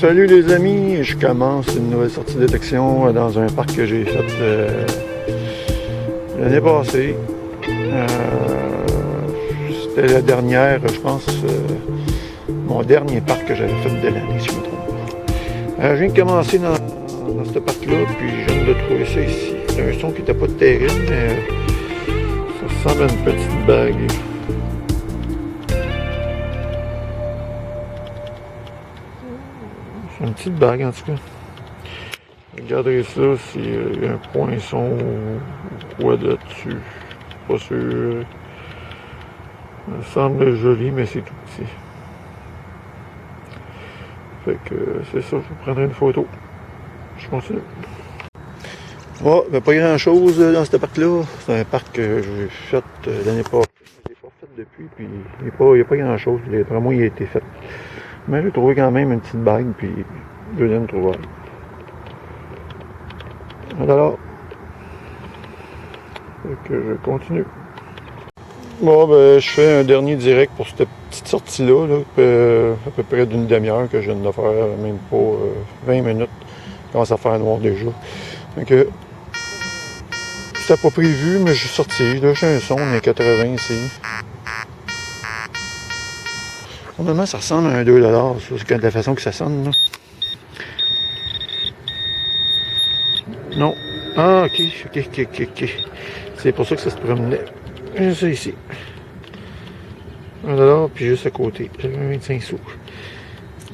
Salut les amis, je commence une nouvelle sortie de détection dans un parc que j'ai fait l'année passée. C'était la dernière, je pense, mon dernier parc que j'avais fait de l'année, si je me trompe pas. Je viens de commencer dans ce parc-là, puis je viens de trouver ça ici. C'est un son qui n'était pas terrible, mais ça ressemble à une petite bague. C'est une petite bague en tout cas. Regardez ça, s'il y a un poinçon ou quoi là-dessus. Pas sûr. Ça semble joli, mais c'est tout petit. Fait que c'est ça, je vous prendrai une photo. Je continue. Oh, ben pas grand chose dans ce parc-là. C'est un parc que j'ai fait l'année passée. Je l'ai pas fait depuis, puis il n'y a pas grand chose. Vraiment, il a été fait. Mais j'ai trouvé quand même une petite bague, puis deuxième trouvaille. Alors, fait que je continue. Bon, ben, je fais un dernier direct pour cette petite sortie-là, à peu près d'une demi-heure que je viens de faire, même pas 20 minutes. Il commence à faire noir déjà. Donc, c'était pas prévu, mais je suis sorti. Là, j'ai un son, on est 80 ici. Normalement, ça ressemble à un 2$, c'est de la façon que ça sonne, là. Non. Ah, ok. C'est pour ça que ça se promenait. Juste ça ici. 1$, puis juste à côté. J'avais 25 sous. C'est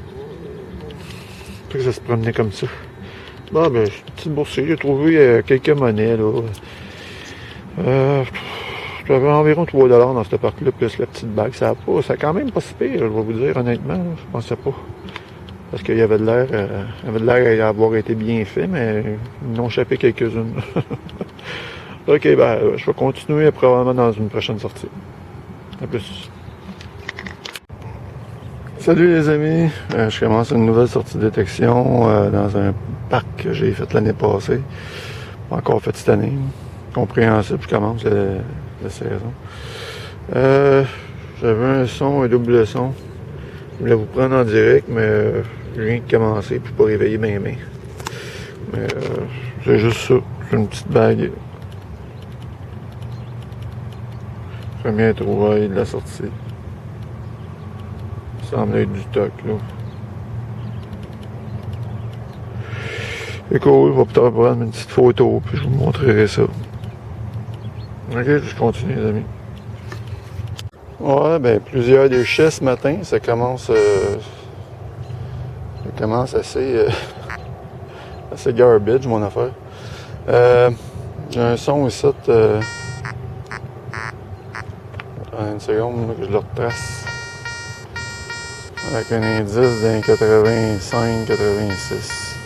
pour ça que ça se promenait comme ça. Bon, ben, petite boursier, j'ai trouvé quelques monnaies, là. J'avais environ 3$ dans ce parc-là, plus la petite bague. Ça a quand même pas si pire, je vais vous dire, honnêtement. Là, je pensais pas. Parce qu'il y avait de l'air d'avoir été bien fait, mais ils n'ont échappé quelques-unes. Ok, ben, je vais continuer probablement dans une prochaine sortie. À plus. Salut les amis, je commence une nouvelle sortie de détection dans un parc que j'ai fait l'année passée. Pas encore fait cette année. Compréhensible, je commence la saison. J'avais un double son. Je voulais vous prendre en direct, mais je viens de commencer, puis pas réveiller mes mains. Mais c'est juste ça, c'est une petite bague. Première trouvaille de la sortie. Ça semble être du toc, là. C'est cool, je vais peut-être prendre une petite photo, puis je vous montrerai ça. Ok, je continue les amis. Ouais, ben plusieurs déchets ce matin, ça commence assez assez garbage mon affaire. J'ai un son ici, une seconde là, que je le retrace. Avec un indice d'un 85-86.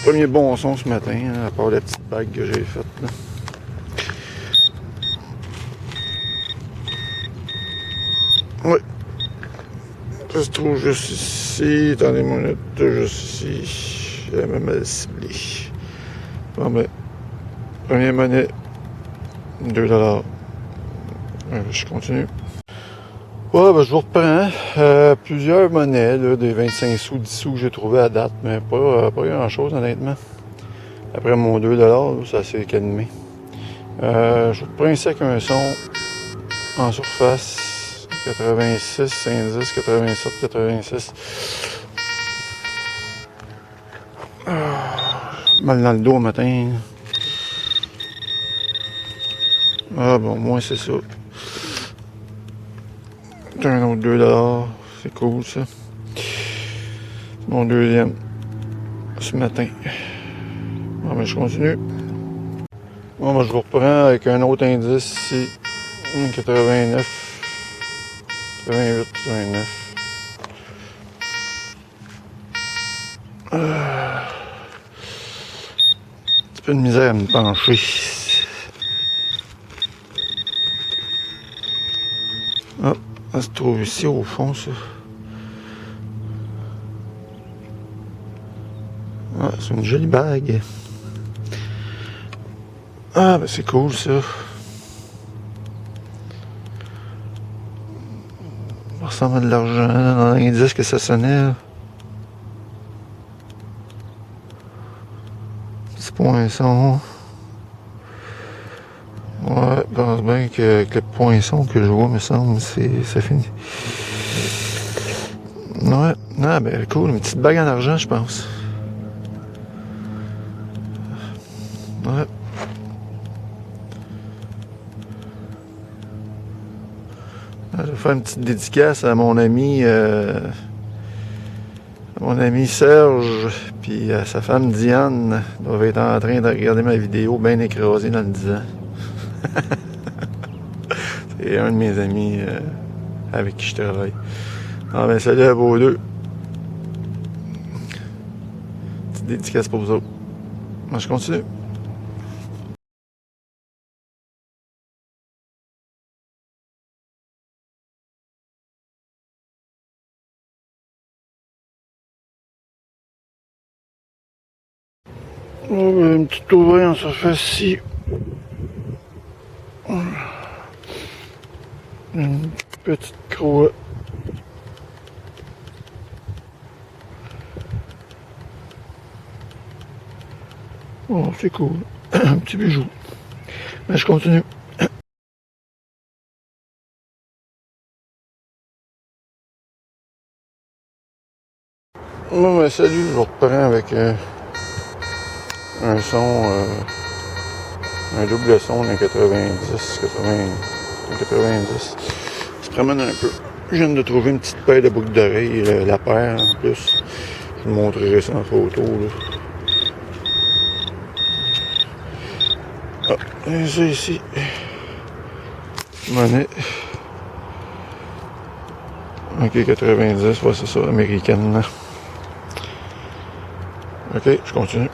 Premier bon son ce matin, hein, à part la petite bague que j'ai faite. Là. Oui. Ça se trouve juste ici. Attendez-moi une minute, juste ici. J'avais mal ciblé. Bon ben, première monnaie, 2$. Je continue. Ouais, ben je vous reprends. Plusieurs monnaies, là, des 25 sous, 10 sous que j'ai trouvé à date, mais pas grand chose honnêtement. Après mon 2$, ça s'est calmé. Je vous reprends ici avec un son en surface. 86, indice, 87, 86. Mal dans le dos au matin. Ah bon, moi c'est ça. C'est un autre 2$. C'est cool ça. Mon deuxième. Ce matin. Bon ben je continue. Bon ben je vous reprends avec un autre indice ici. 89. 88, 89. Un petit peu de misère à me pencher. Ah, ça se trouve ici au fond, ça. Ah, c'est une jolie bague. Ah, ben c'est cool, ça. Ça ressemble à de l'argent dans l'indice que ça sonnait. poinçons. Ouais, je pense bien qu'avec les poinçons que je vois, me semble, ça finit. Ouais, ah ben cool, une petite bague en argent, je pense. Ouais. Je vais faire une petite dédicace à mon ami Serge, puis à sa femme Diane, doivent être en train de regarder ma vidéo bien écrasée dans le divan. C'est un de mes amis avec qui je travaille. Ah ben salut à vous deux. Petite dédicace pour vous autres. Moi je continue. Oh, ben, une petite ouvrière en surface ici. Une petite croix. Oh, c'est cool. Un petit bijou. Mais je continue. Bon, ben, salut, je vous reprends avec un son, un double son d'un 90. Je promène un peu. Je viens de trouver une petite paire de boucles d'oreilles, la paire en plus. Je vous montrerai ça en photo. Là. Ah, et ça ici. Monnaie. Ok, 90, ouais, c'est ça, américaine. Là. Ok, je continue.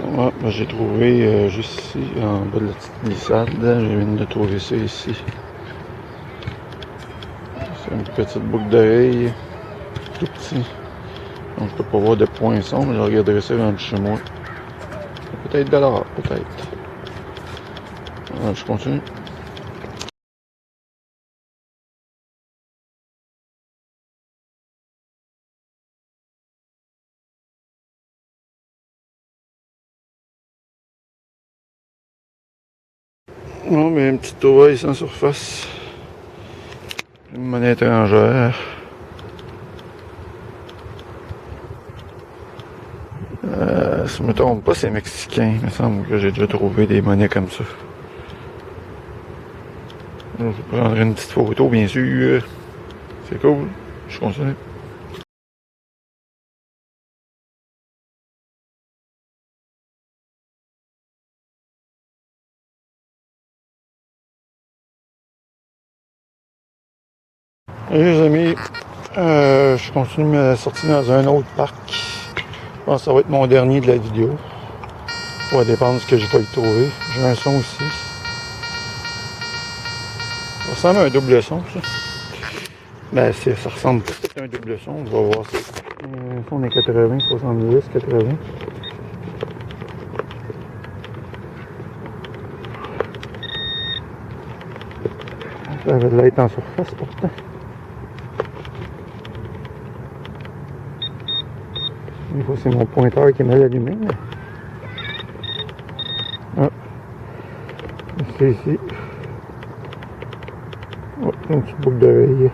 Ouais, ben, j'ai trouvé juste ici, en bas de la petite glissade, je viens de trouver ça ici. C'est une petite boucle d'oreille, tout petit. Donc je peux pas voir de poinçon, mais je regarderai ça rendu chez moi. Peut-être $, peut-être. Ouais, je continue. Non, mais une petite oreille sans surface. Une monnaie étrangère. Si je me trompe pas, c'est mexicain. Il me semble que j'ai déjà trouvé des monnaies comme ça. Je prendrai une petite photo, bien sûr. C'est cool. Je continue. Et les amis, je continue ma sortie dans un autre parc. Je pense que ça va être mon dernier de la vidéo. Ça va dépendre de ce que je vais y trouver. J'ai un son aussi. Ça ressemble à un double son, ça. Ben, ça ressemble peut-être à un double son. On va voir ça. Un son des 80, 70, 80. Ça avait de l'être en surface pourtant. Des fois, c'est mon pointeur qui est mal allumé. Mais... ah. C'est ici. Oh, une petite boucle d'oreille.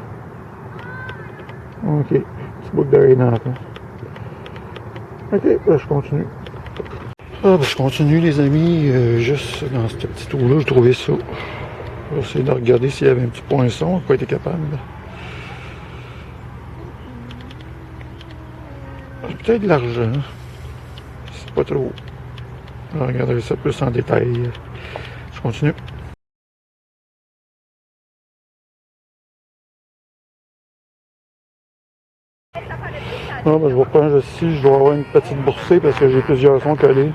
Ok, petite boucle d'oreille dans la place. Ok, ben, je continue. Ah, ben, je continue les amis. Juste dans ce petit trou-là, j'ai trouvé ça. Je vais essayer de regarder s'il y avait un petit poinçon. Je n'ai pas été capable. Peut-être de l'argent. C'est pas trop. Je vais regarder ça plus en détail. Je continue. Non, ben, je vais prendre ici. Je dois avoir une petite boursée parce que j'ai plusieurs sons collés.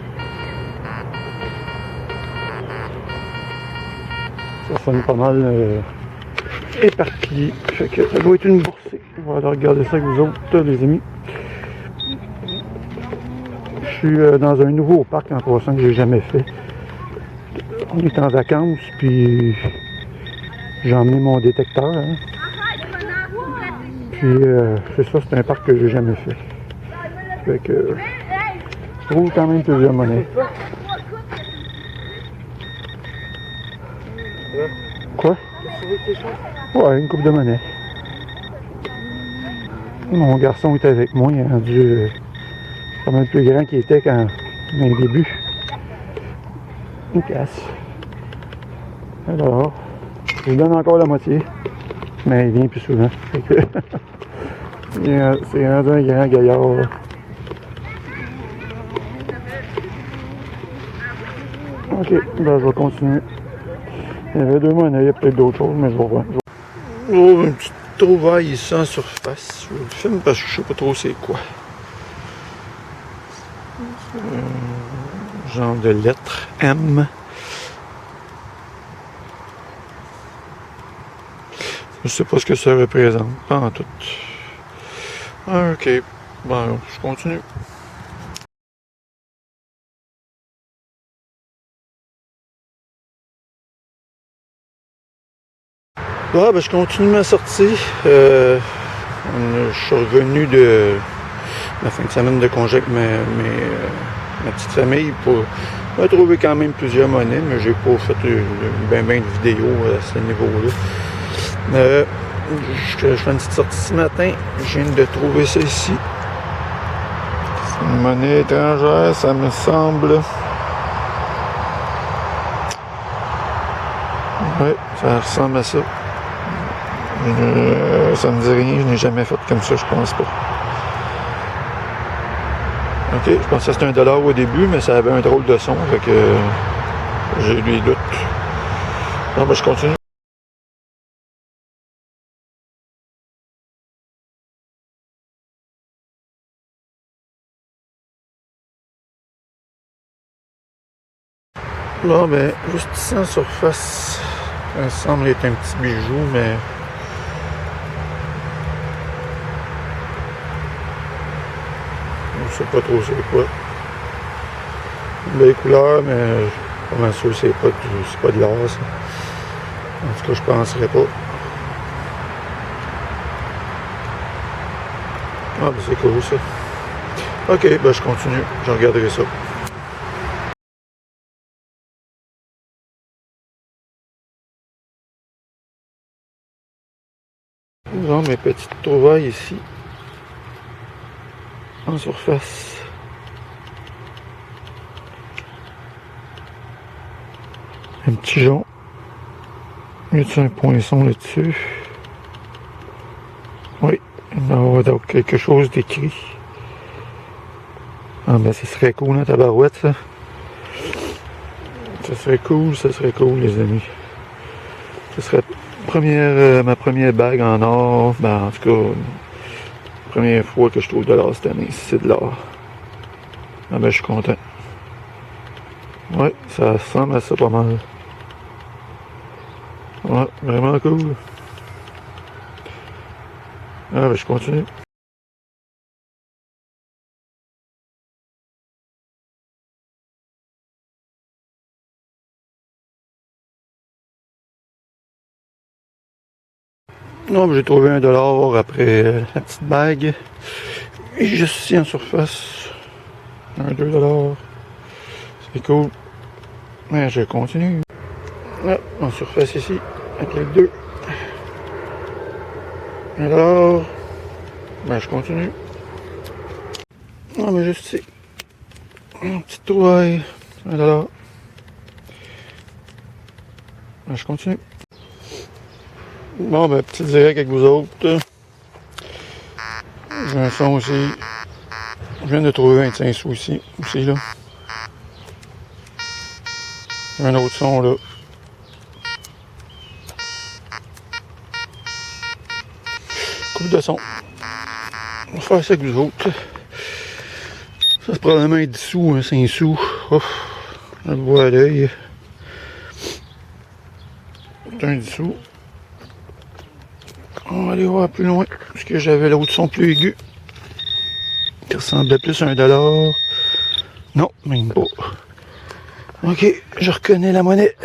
Ça sonne pas mal éparpillé. Fait que ça doit être une boursée. On va aller regarder ça avec vous autres, les amis. Je suis dans un nouveau parc en passant que j'ai jamais fait. On est en vacances, puis j'ai emmené mon détecteur. Hein. Puis c'est ça, c'est un parc que j'ai jamais fait. Fait que trouve quand même plusieurs monnaies. Quoi? Ouais, une coupe de monnaie. Mon garçon était avec moi, il est rendu pas mal plus grand qu'il était quand dans les débuts. Une casse. Alors, je lui donne encore la moitié, mais il vient plus souvent. C'est rendu un grand gaillard. Là. Ok, ben je vais continuer. Il y avait 2 monnaies, il y a peut-être d'autres choses, mais je vais voir. Oh, une petite trouvaille ici en surface. Je le filme parce que je sais pas trop c'est quoi. Genre de lettre M. Je sais pas ce que ça représente, pas en tout. Ok, bon, je continue. Ah, ben, je continue ma sortie. Je suis revenu de ma fin de semaine de congé avec ma petite famille pour trouver quand même plusieurs monnaies, mais j'ai pas fait ben de vidéos à ce niveau-là. Je fais une petite sortie ce matin. Je viens de trouver ça ici. C'est une monnaie étrangère, ça me semble. Oui, ça ressemble à ça. Ça me dit rien, je n'ai jamais fait comme ça, je pense pas. Ok, je pensais que c'était $1 au début, mais ça avait un drôle de son, fait que j'ai eu des doutes. Non, ben je continue. Là, ben, juste ici en surface, ça semble être un petit bijou, mais je sais pas trop c'est quoi. Une belle couleur, mais je suis pas mal sûr que c'est pas de l'or, ça. En tout cas, je penserais pas. Ah, ben c'est cool, ça. Ok, ben je continue. Je regarderai ça. Nous avons mes petites trouvailles ici. En surface. Un petit jonc. Y a-t-il un poinçon là-dessus? Oui, il y a donc quelque chose d'écrit. Ah ben ce serait cool, hein, tabarouette, ça. Ça serait cool, les amis. Ce serait ma première bague en or. Ben, en tout cas, la première fois que je trouve de l'or cette année, c'est de l'or. Ah ben, je suis content. Ouais, ça ressemble à ça pas mal. Ouais, vraiment cool. Ah ben, je continue. Non, ben, j'ai trouvé $1 après la petite bague. Et juste ici en surface. Un $2. C'est cool. Mais je continue. Là, en surface ici, avec les 2. Alors, ben je continue. Non, mais juste ici. Un petit trouvaille. $1. Ben je continue. Bon, ben, petit direct avec vous autres. J'ai un son aussi. Je viens de trouver 25 sous ici, aussi là. J'ai un autre son là. Coupe de son. On va faire ça avec vous autres. Ça c'est probablement 10 sous, hein, 5 sous. Ouf, on le voit à l'œil. C'est un 10 sous. On va aller voir plus loin. Parce que j'avais l'autre son plus aigu. Qui ressemblait plus à $1. Non, même pas. Ok, je reconnais la monnaie.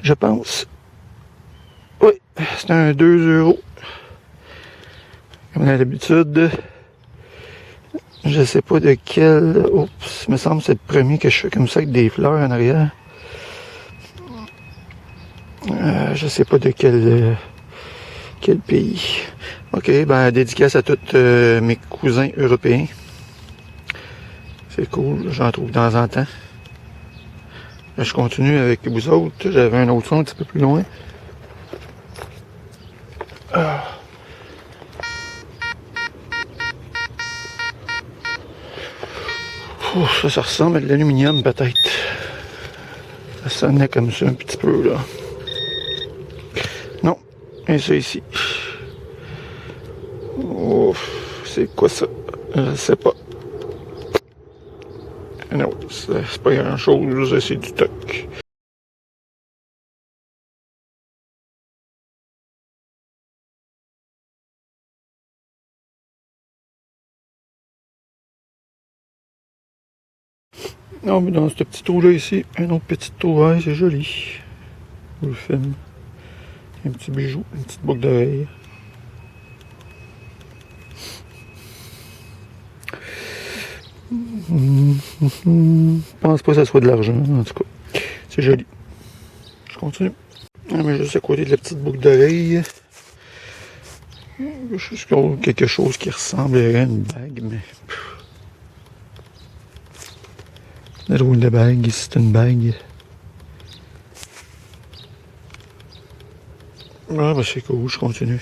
Je pense. Oui, c'est un 2 €. Comme on a l'habitude. Je sais pas de quel... Oups, il me semble que c'est le premier que je fais comme ça avec des fleurs en arrière. Je sais pas de quel pays. Ok, ben dédicace à tous mes cousins européens. C'est cool, j'en trouve de temps en temps. Là, je continue avec vous autres. J'avais un autre son un petit peu plus loin. Ah. Ouf, ça ressemble à de l'aluminium peut-être. Ça sonnait comme ça un petit peu là. Non, et ça ici. Ouf, c'est quoi ça? Je sais pas. Non, c'est pas grand chose, c'est du toc. Non, mais dans ce petit trou-là ici, un autre petit trou, ouais, c'est joli. Je vous le filme. Un petit bijou, une petite boucle d'oreille. Je pense pas que ça soit de l'argent, en tout cas. C'est joli. Je continue. Ah, mais juste à côté de la petite boucle d'oreille, juste quelque chose qui ressemblerait à une bague, mais... La drôle de bague, c'est une bague. Ah, ben c'est cool, je continue.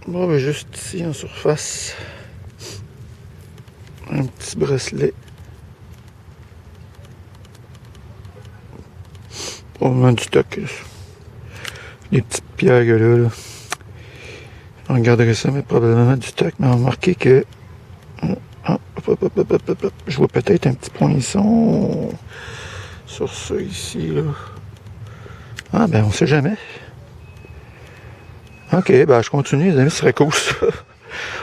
Bon, ben juste ici en surface, un petit bracelet. Probablement du stock. Les petites pierres là. On regarderait ça, mais probablement du stock. Mais remarquez que je vois peut-être un petit poinçon sur ça ici là. Ah ben on sait jamais. Ok, ben je continue, les amis, ce serait cool ça.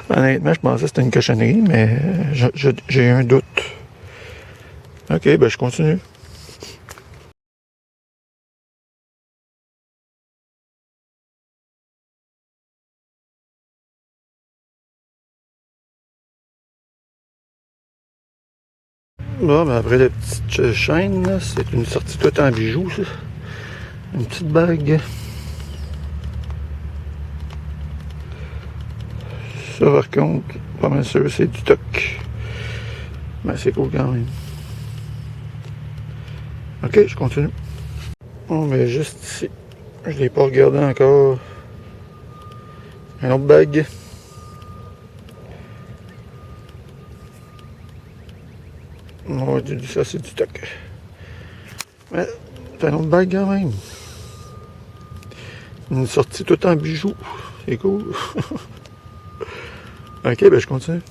Honnêtement, je pensais que c'était une cochonnerie, mais j'ai un doute. Ok, ben je continue. Bon, ben après la petite chaîne, c'est une sortie toute en bijoux, ça. Une petite bague. Ça, par contre, pas mal sûr, c'est du toc. Ben, c'est cool quand même. Ok, je continue. Bon, mais juste ici, je l'ai pas regardé encore. Une autre bague. On va dire ça, c'est du toc. Mais, c'est une autre bague quand même. Une sortie toute en bijoux. C'est cool. Ok, ben je continue.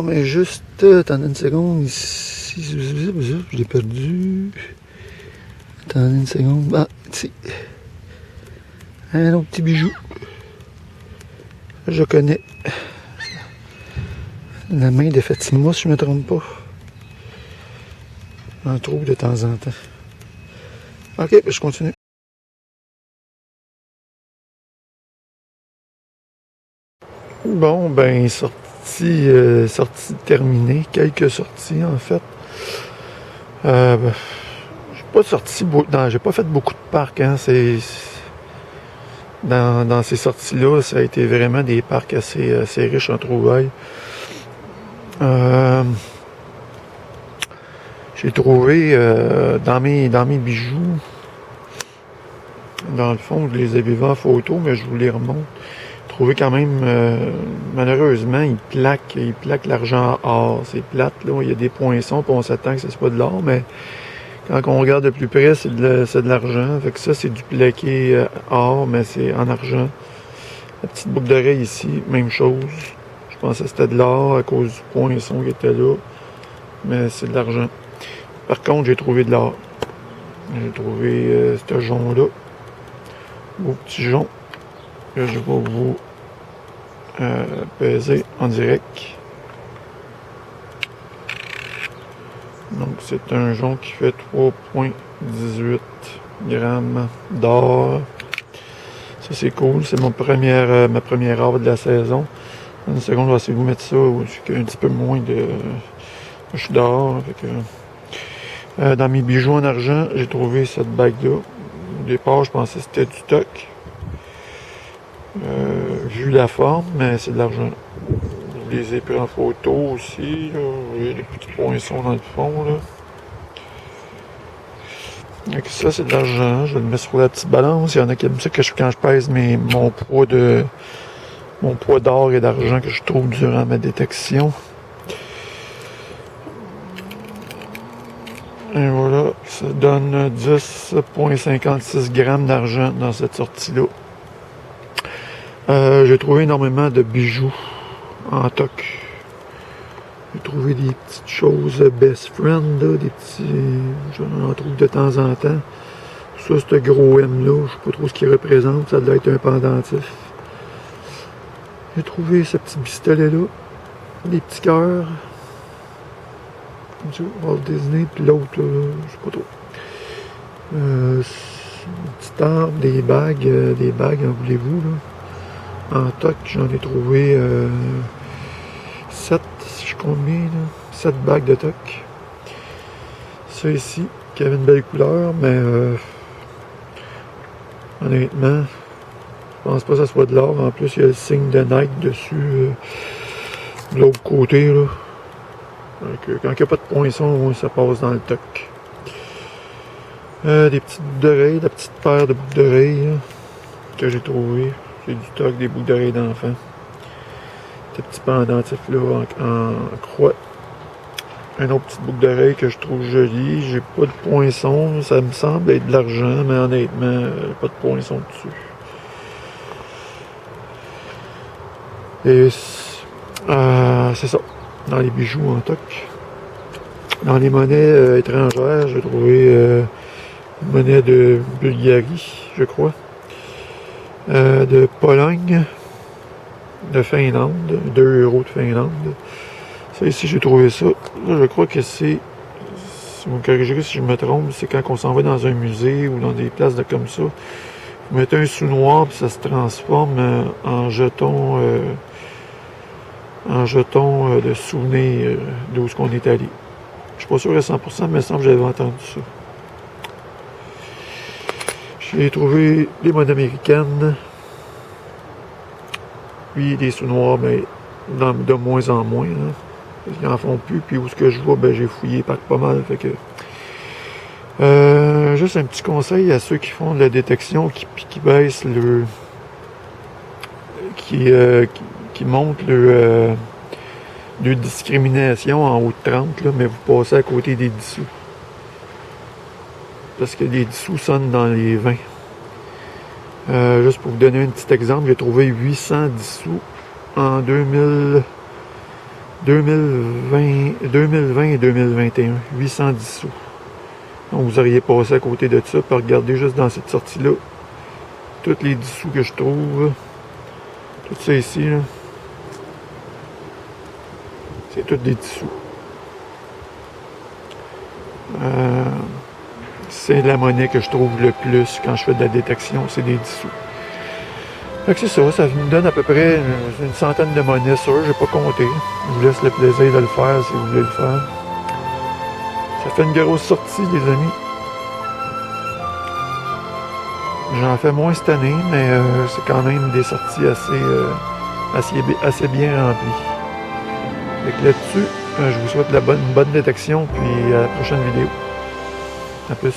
Mais juste, attendez une seconde, ici, je l'ai perdu. Attendez une seconde, ah, ici. Un autre petit bijou. Je connais. La main de Fatima, si je ne me trompe pas. Un trou de temps en temps. Ok, ben je continue. Bon, ben, sortie terminée. Quelques sorties, en fait. Ben, j'ai pas fait beaucoup de parcs, hein. Dans ces sorties-là, ça a été vraiment des parcs assez riches en trouvailles. J'ai trouvé dans mes bijoux, dans le fond, je les avais vus en photo, mais je vous les remonte. J'ai trouvé quand même, malheureusement, ils plaquent l'argent en or. C'est plate, là, il y a des poinçons, puis on s'attend que ce soit de l'or, mais quand on regarde de plus près, c'est de l'argent. Fait que ça, c'est du plaqué or, mais c'est en argent. La petite boucle d'oreille ici, même chose. Je pensais que c'était de l'or à cause du poinçon qui était là, mais c'est de l'argent. Par contre, j'ai trouvé de l'or. J'ai trouvé ce jonc-là. Beau petit jonc que je vais vous pesé en direct. Donc c'est un jonc qui fait 3,18 grammes d'or. Ça c'est cool, c'est ma première heure de la saison. Dans une seconde, je vais essayer de vous mettre ça où j'ai un petit peu moins de... Je suis dehors. Dans mes bijoux en argent, j'ai trouvé cette bague-là. Au départ, je pensais que c'était du toc. Vu la forme, mais c'est de l'argent. Je les ai pris en photo aussi. J'ai des petits poinçons dans le fond. Là. Donc ça, c'est de l'argent. Je vais le mettre sur la petite balance. Il y en a qui aiment ça que quand je pèse mon poids d'or et d'argent que je trouve durant ma détection. Et voilà, ça donne 10,56 grammes d'argent dans cette sortie-là. J'ai trouvé énormément de bijoux en toc. J'ai trouvé des petites choses best friend, là, des petits... J'en trouve de temps en temps. Ça, ce gros M-là, je sais pas trop ce qu'il représente, ça doit être un pendentif. J'ai trouvé ce petit pistolet-là, des petits cœurs. Walt Disney, puis l'autre, je sais pas trop. Une petite arbre, des bagues, en voulez-vous, là. En toc, j'en ai trouvé 7, si je compte bien, là. 7 bagues de toc. Ça ici, qui avait une belle couleur, mais honnêtement, je pense pas que ça soit de l'or. En plus, il y a le signe de Nike dessus, de l'autre côté, là. Donc, quand il n'y a pas de poinçon, ça passe dans le toc. Des petites boucles d'oreilles, la petite paire de boucles d'oreilles que j'ai trouvé. C'est du toc, des boucles d'oreilles d'enfant. Ces petits pendentifs là en croix. Une autre petite boucle d'oreille que je trouve jolie. J'ai pas de poinçon, ça me semble être de l'argent, mais honnêtement, pas de poinçon dessus. Et c'est ça. Dans les bijoux en toc. Dans les monnaies étrangères, j'ai trouvé une monnaie de Bulgarie, je crois. De Pologne, de Finlande, 2 € de Finlande. Ça ici, j'ai trouvé ça. Là, je crois que c'est, si vous me corrigez si je me trompe, c'est quand on s'en va dans un musée ou dans des places comme ça. Vous mettez un sou noir, puis ça se transforme en jeton de souvenir d'où est-ce qu'on est allé. Je suis pas sûr à 100%, mais il me semble que j'avais entendu ça. J'ai trouvé des monnaies américaines, puis des sous noirs, mais de moins en moins. Hein. Ils en font plus, puis où ce que je vois, ben, j'ai fouillé pas mal. Fait que, juste un petit conseil à ceux qui font de la détection, qui baissent le... qui montent le discrimination en haut de 30, là, mais vous passez à côté des dissous. Parce que les dissous sonnent dans les 20. Juste pour vous donner un petit exemple, j'ai trouvé 800 dissous en 2020 et 2021. 800 dissous. Donc vous auriez passé à côté de ça, puis regardez juste dans cette sortie-là, tous les dissous que je trouve. Tout ça ici, là. C'est tout des dissous. C'est la monnaie que je trouve le plus quand je fais de la détection, c'est des dissous. Fait que c'est ça, ça me donne à peu près une centaine de monnaies sûres, j'ai pas compté. Je vous laisse le plaisir de le faire si vous voulez le faire. Ça fait une grosse sortie, les amis. J'en fais moins cette année, mais c'est quand même des sorties assez bien remplies. Fait que là-dessus, je vous souhaite une bonne détection, puis à la prochaine vidéo. À plus.